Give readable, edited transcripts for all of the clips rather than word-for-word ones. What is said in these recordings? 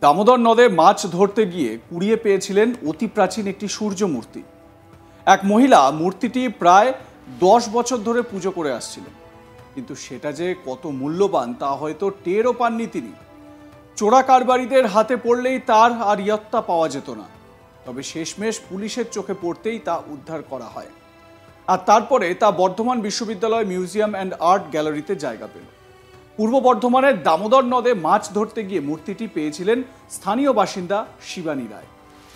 দামোদর নদে মাছ ধরতে গিয়ে কুড়িয়ে পেয়েছিলেন অতি প্রাচীন একটি সূর্য মূর্তি। এক মহিলা মূর্তিটি প্রায় 10 বছর ধরে পুজো করে আসছিলেন, কিন্তু সেটা যে কত মূল্যবান তা হয়তো টেরও পাননি তিনি। চোরা কারবারিদের হাতে পড়লেই তার আর ইয়ত্তা পাওয়া যেত না, তবে শেষমেশ পুলিশের চোখে পড়তেই তা উদ্ধার করা হয়, আর তারপরে তা বর্ধমান বিশ্ববিদ্যালয় মিউজিয়াম অ্যান্ড আর্ট গ্যালারিতে জায়গা পেল। পূর্ব বর্ধমানের দামোদর নদে মাছ ধরতে গিয়ে মূর্তিটি পেয়েছিলেন স্থানীয় বাসিন্দা শিবানী রায়।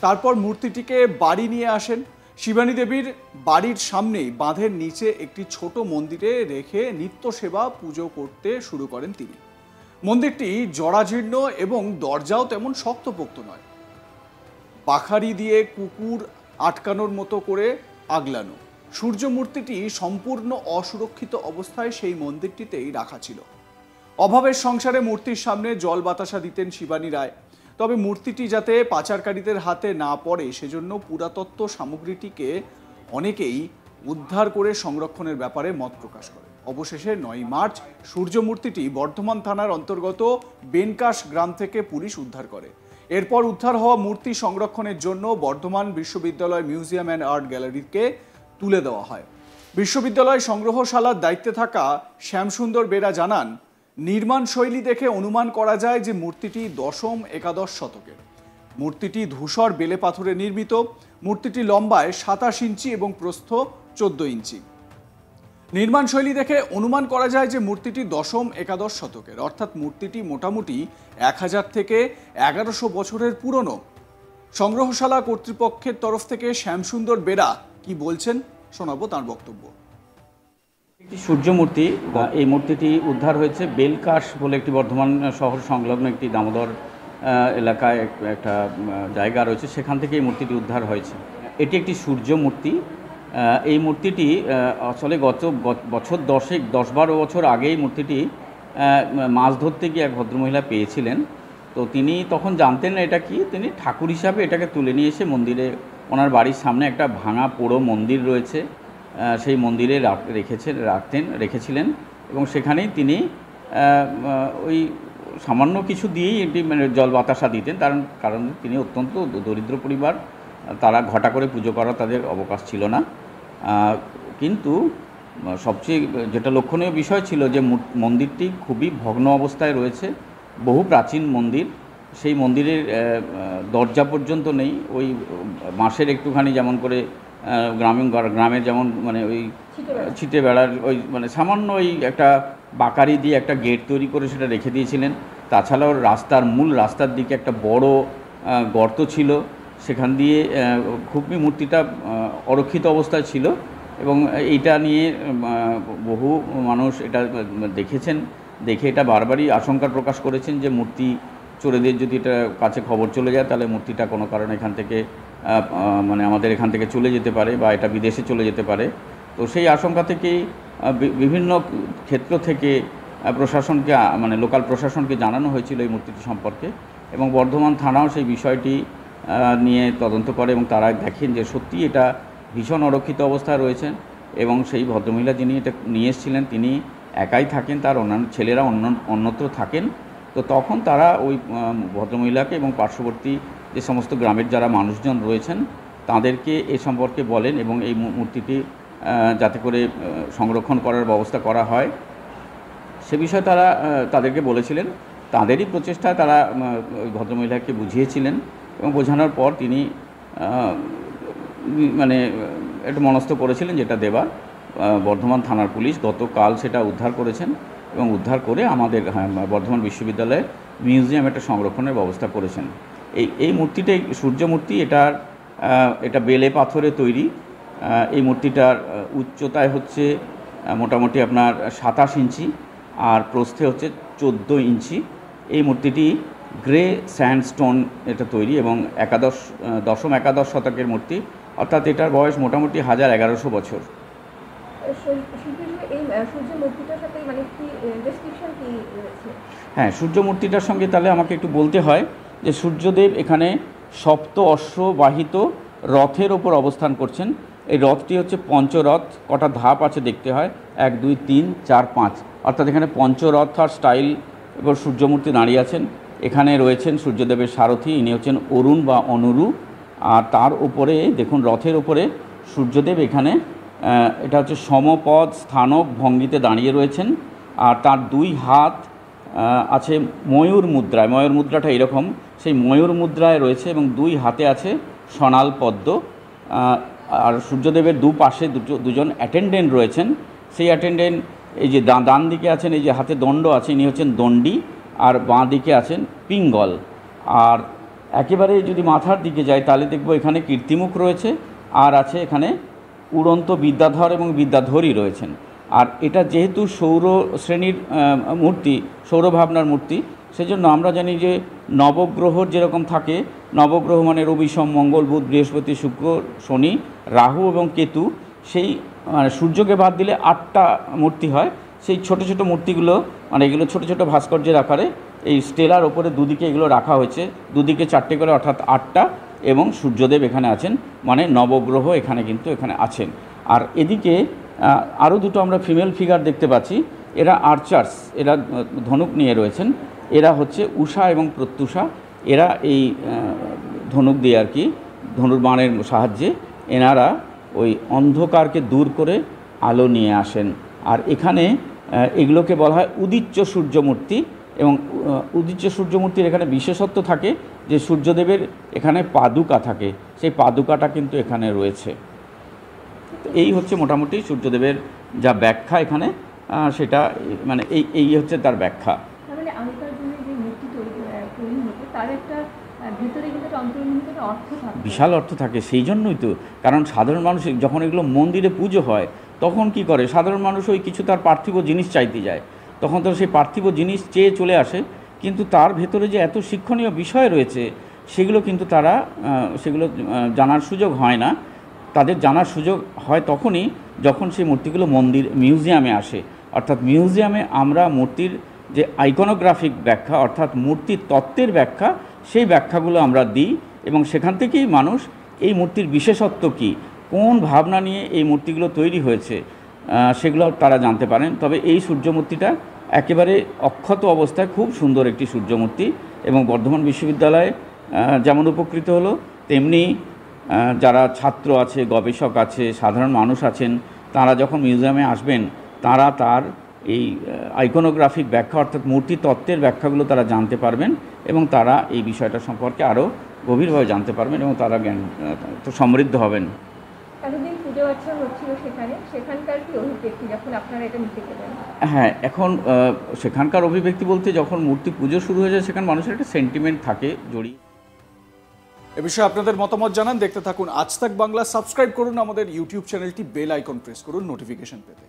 তারপর মূর্তিটিকে বাড়ি নিয়ে আসেন। শিবানী দেবীর বাড়ির সামনেই বাঁধের নিচে একটি ছোট মন্দিরে রেখে নিত্য সেবা পুজো করতে শুরু করেন তিনি। মন্দিরটি জরাজীর্ণ এবং দরজাও তেমন শক্তপোক্ত নয়, বাখারি দিয়ে কুকুর আটকানোর মতো করে আগলানো। সূর্য মূর্তিটি সম্পূর্ণ অসুরক্ষিত অবস্থায় সেই মন্দিরটিতেই রাখা ছিল। অভাবের সংসারে মূর্তির সামনে জল বাতাসা দিতেন শিবানী রায়, তবে মূর্তিটি যাতে পাচারকারীদের হাতে না পড়ে সেজন্য পুরাতত্ত্ব সামগ্রীটিকে অনেকেই উদ্ধার করে সংরক্ষণের ব্যাপারে মত প্রকাশ করে। অবশেষে 9 মার্চ সূর্য মূর্তিটি বর্ধমান থানার অন্তর্গত বেনকাশ গ্রাম থেকে পুলিশ উদ্ধার করে। এরপর উদ্ধার হওয়া মূর্তি সংরক্ষণের জন্য বর্ধমান বিশ্ববিদ্যালয় মিউজিয়াম অ্যান্ড আর্ট গ্যালারিকে তুলে দেওয়া হয়। বিশ্ববিদ্যালয় সংগ্রহশালার দায়িত্বে থাকা শ্যামসুন্দর বেরা জানান, নির্মাণ শৈলী দেখে অনুমান করা যায় যে মূর্তিটি 10ম-11শ শতকের। মূর্তিটি ধূসর বেলে পাথরে নির্মিত। মূর্তিটি লম্বায় 27 ইঞ্চি এবং প্রস্থ 14 ইঞ্চি। নির্মাণ শৈলী দেখে অনুমান করা যায় যে মূর্তিটি 10ম-11শ শতকের, অর্থাৎ মূর্তিটি মোটামুটি 1000 থেকে 1100 বছরের পুরনো। সংগ্রহশালা কর্তৃপক্ষের তরফ থেকে শ্যামসুন্দর বেরা কি বলছেন শোনাবো তার বক্তব্য। একটি সূর্য মূর্তি, এই মূর্তিটি উদ্ধার হয়েছে বেলকাশ বলে একটি বর্ধমান শহর সংলগ্ন একটি দামোদর এলাকায় একটা জায়গা রয়েছে, সেখান থেকে এই মূর্তিটি উদ্ধার হয়েছে। এটি একটি সূর্য মূর্তি। এই মূর্তিটি আসলে গত বছর 10-12 বছর আগে এই মূর্তিটি মাছ ধরতে গিয়ে এক ভদ্রমহিলা পেয়েছিলেন। তো তিনি তখন জানতেন না এটা কি, তিনি ঠাকুর হিসাবে এটাকে তুলে নিয়ে এসে মন্দিরে, ওনার বাড়ির সামনে একটা ভাঙা পোড়ো মন্দির রয়েছে, সেই মন্দিরে রেখেছিলেন এবং সেখানেই তিনি ওই সামান্য কিছু দিয়েই এটি মানে জল বাতাসা দিতেন, কারণ তিনি অত্যন্ত দরিদ্র পরিবার, তারা ঘটা করে পুজো করার তাদের অবকাশ ছিল না। কিন্তু সবচেয়ে যেটা লক্ষণীয় বিষয় ছিল যে মন্দিরটি খুবই ভগ্ন অবস্থায় রয়েছে, বহু প্রাচীন মন্দির। সেই মন্দিরের দরজা পর্যন্ত নেই, ওই বাঁশের একটুখানি যেমন করে গ্রামের যেমন মানে ওই ছিটে বেড়ার ওই মানে সামান্য ওই একটা বাকারি দিয়ে একটা গেট তৈরি করে সেটা রেখে দিয়েছিলেন। তাছাড়াও মূল রাস্তার দিকে একটা বড় গর্ত ছিল, সেখান দিয়ে খুবই মূর্তিটা অরক্ষিত অবস্থায় ছিল এবং এইটা নিয়ে বহু মানুষ এটা দেখেছেন, দেখে এটা বারবারই আশঙ্কা প্রকাশ করেছেন যে মূর্তি চোরেদের যদি এটা কাছে খবর চলে যায় তাহলে মূর্তিটা কোনো কারণে এখান থেকে মানে আমাদের এখান থেকে চলে যেতে পারে বা এটা বিদেশে চলে যেতে পারে। তো সেই আশঙ্কা থেকেই বিভিন্ন ক্ষেত্র থেকে প্রশাসনকে মানে লোকাল প্রশাসনকে জানানো হয়েছিল এই মূর্তিটি সম্পর্কে এবং বর্ধমান থানাও সেই বিষয়টি নিয়ে তদন্ত করে এবং তারা দেখেন যে সত্যি এটা ভীষণ অরক্ষিত অবস্থায় রয়েছেন এবং সেই ভদ্রমহিলা যিনি এটা নিয়ে এসেছিলেন তিনি একাই থাকেন, তার অন্যান্য ছেলেরা অন্যত্র থাকেন। তো তখন তারা ওই ভদ্রমহিলাকে এবং পার্শ্ববর্তী যে সমস্ত গ্রামের যারা মানুষজন রয়েছেন তাদেরকে এ সম্পর্কে বলেন এবং এই মূর্তিটি যাতে করে সংরক্ষণ করার ব্যবস্থা করা হয় সে বিষয়ে তারা তাদেরকে বলেছিলেন। তাদেরই প্রচেষ্টায় তারা ওই ভদ্রমহিলাকে বুঝিয়েছিলেন এবং বোঝানোর পর তিনি মানে একটু মনস্থ করেছিলেন যেটা দেবার। বর্ধমান থানার পুলিশ গতকাল সেটা উদ্ধার করেছেন এবং উদ্ধার করে আমাদের বর্ধমান বিশ্ববিদ্যালয়ে মিউজিয়াম একটা সংরক্ষণের ব্যবস্থা করেছেন। এই মূর্তিটাই সূর্য মূর্তি, এটা বেলে পাথরে তৈরি। এই মূর্তিটার উচ্চতায় হচ্ছে মোটামুটি আপনার 27 ইঞ্চি আর প্রস্থে হচ্ছে 14 ইঞ্চি। এই মূর্তিটি গ্রে স্যান্ডস্টোন এটা তৈরি এবং 10ম-11শ শতকের মূর্তি, অর্থাৎ এটার বয়স মোটামুটি 1100 বছর। হ্যাঁ, সূর্য মূর্তিটার সঙ্গে তাহলে আমাকে একটু বলতে হয় যে সূর্যদেব এখানে সপ্ত অশ্ববাহিত রথের ওপর অবস্থান করছেন। এই রথটি হচ্ছে পঞ্চরথ, কটা ধাপ আছে দেখতে হয়, 1, 2, 3, 4, 5, অর্থাৎ এখানে পঞ্চরথ আর স্টাইল এবার সূর্যমূর্তি দাঁড়িয়ে আছেন এখানে রয়েছেন সূর্যদেবের সারথি, ইনি হচ্ছেন অরুণ বা অনুরু। আর তার উপরে দেখুন রথের উপরে সূর্যদেব এখানে এটা হচ্ছে সমপদ স্থানক ভঙ্গিতে দাঁড়িয়ে রয়েছেন। আর তার দুই হাত আছে ময়ূর মুদ্রায়, ময়ূর মুদ্রাটা এরকম, সেই ময়ূর মুদ্রায় রয়েছে এবং দুই হাতে আছে সোনাল পদ্ম। আর সূর্যদেবের দুপাশে দুজন অ্যাটেন্ডেন্ট রয়েছেন। সেই অ্যাটেন্ডেন্ট এই যে ডান দিকে আছেন, এই যে হাতে দণ্ড আছে, ইনি হচ্ছেন দণ্ডী, আর বাঁ দিকে আছেন পিঙ্গল। আর একেবারে যদি মাথার দিকে যাই তাহলে দেখব এখানে কীর্তিমুখ রয়েছে, আর আছে এখানে উড়ন্ত বিদ্যাধর এবং বিদ্যাধরী রয়েছেন। আর এটা যেহেতু সৌর শ্রেণীর মূর্তি, সৌরভাবনার মূর্তি, সেজন্য আমরা জানি যে নবগ্রহর যেরকম থাকে, নবগ্রহ মানে রবি, সোম, মঙ্গল, বুধ, বৃহস্পতি, শুক্র, শনি, রাহু এবং কেতু, সেই সূর্যকে বাদ দিলে 8টা মূর্তি হয়। সেই ছোট ছোট মূর্তিগুলো মানে এগুলো ছোট ছোট ভাস্কর্যের আকারে এই স্টেলার ওপরে দুদিকে এগুলো রাখা হয়েছে, দুদিকে 4টে করে, অর্থাৎ 8টা। এবং সূর্যদেব এখানে আছেন, মানে নবগ্রহ এখানে কিন্তু এখানে আছেন। আর এদিকে আরও দুটো আমরা ফিমেল ফিগার দেখতে পাচ্ছি, এরা আর্চার্স, এরা ধনুক নিয়ে রয়েছেন। এরা হচ্ছে উষা এবং প্রত্যুষা, এরা এই ধনুক দিয়ে আর কি ধনুর্বাণের সাহায্যে এনারা ওই অন্ধকারকে দূর করে আলো নিয়ে আসেন। আর এখানে এগুলোকে বলা হয় উদিচ্য সূর্যমূর্তি। এবং উদিচ্য সূর্যমূর্তির এখানে বিশেষত্ব থাকে যে সূর্যদেবের এখানে পাদুকা থাকে, সেই পাদুকাটা কিন্তু এখানে রয়েছে। এই হচ্ছে মোটামুটি সূর্যদেবের যা ব্যাখ্যা এখানে, সেটা মানে এই হচ্ছে তার ব্যাখ্যা। তাহলে আগেকার দিনে যে মূর্তি তৈরি হতো তার একটা ভিতরে কিন্তু অন্তর্নিহিত অর্থ থাকে, বিশাল অর্থ থাকে। সেই জন্যই তো, কারণ সাধারণ মানুষ যখন এগুলো মন্দিরে পুজো হয় তখন কি করে, সাধারণ মানুষ ওই কিছু তার পার্থিব জিনিস চাইতে যায়, তখন তো সেই পার্থিব জিনিস চেয়ে চলে আসে, কিন্তু তার ভেতরে যে এত শিক্ষণীয় বিষয় রয়েছে সেগুলো কিন্তু তারা সেগুলো জানার সুযোগ হয় না। তাদের জানার সুযোগ হয় তখনই যখন সেই মূর্তিগুলো মিউজিয়ামে আসে। অর্থাৎ মিউজিয়ামে আমরা মূর্তির যে আইকনোগ্রাফিক ব্যাখ্যা, অর্থাৎ মূর্তির তত্ত্বের ব্যাখ্যা, সেই ব্যাখ্যাগুলো আমরা দিই এবং সেখান থেকেই মানুষ এই মূর্তির বিশেষত্ব কী, কোন ভাবনা নিয়ে এই মূর্তিগুলো তৈরি হয়েছে, সেগুলো তারা জানতে পারেন। তবে এই সূর্যমূর্তিটা একেবারে অক্ষত অবস্থায় খুব সুন্দর একটি সূর্যমূর্তি, এবং বর্ধমান বিশ্ববিদ্যালয়ে যেমন উপকৃত হলো, তেমনি যারা ছাত্র আছে, গবেষক আছে, সাধারণ মানুষ আছেন, তারা যখন মিউজিয়ামে আসবেন তারা তার এই আইকনোগ্রাফিক ব্যাখ্যা অর্থাৎ মূর্তি তত্ত্বের ব্যাখ্যাগুলো তারা জানতে পারবেন এবং তারা এই বিষয়টা সম্পর্কে আরও গভীরভাবে জানতে পারবেন এবং তারা জ্ঞান তো সমৃদ্ধ হবেন। এতদিন পুজো আর্চা হচ্ছিল সেখানকার কি অভিব্যক্তি যখন আপনারা এটা নিতে গেলেন? হ্যাঁ, এখন সেখানকার অভিব্যক্তি বলতে যখন মূর্তি পুজো শুরু হয়ে যায় সেখানে মানুষের একটা সেন্টিমেন্ট থাকে জড়িয়ে। এ বিষয়ে আপনাদের মতামত জানান। দেখতে থাকুন আজ তাক বাংলা। সাবস্ক্রাইব করুন আমাদের ইউটিউব চ্যানেলটি, বেল আইকন প্রেস করুন নোটিফিকেশন পেতে।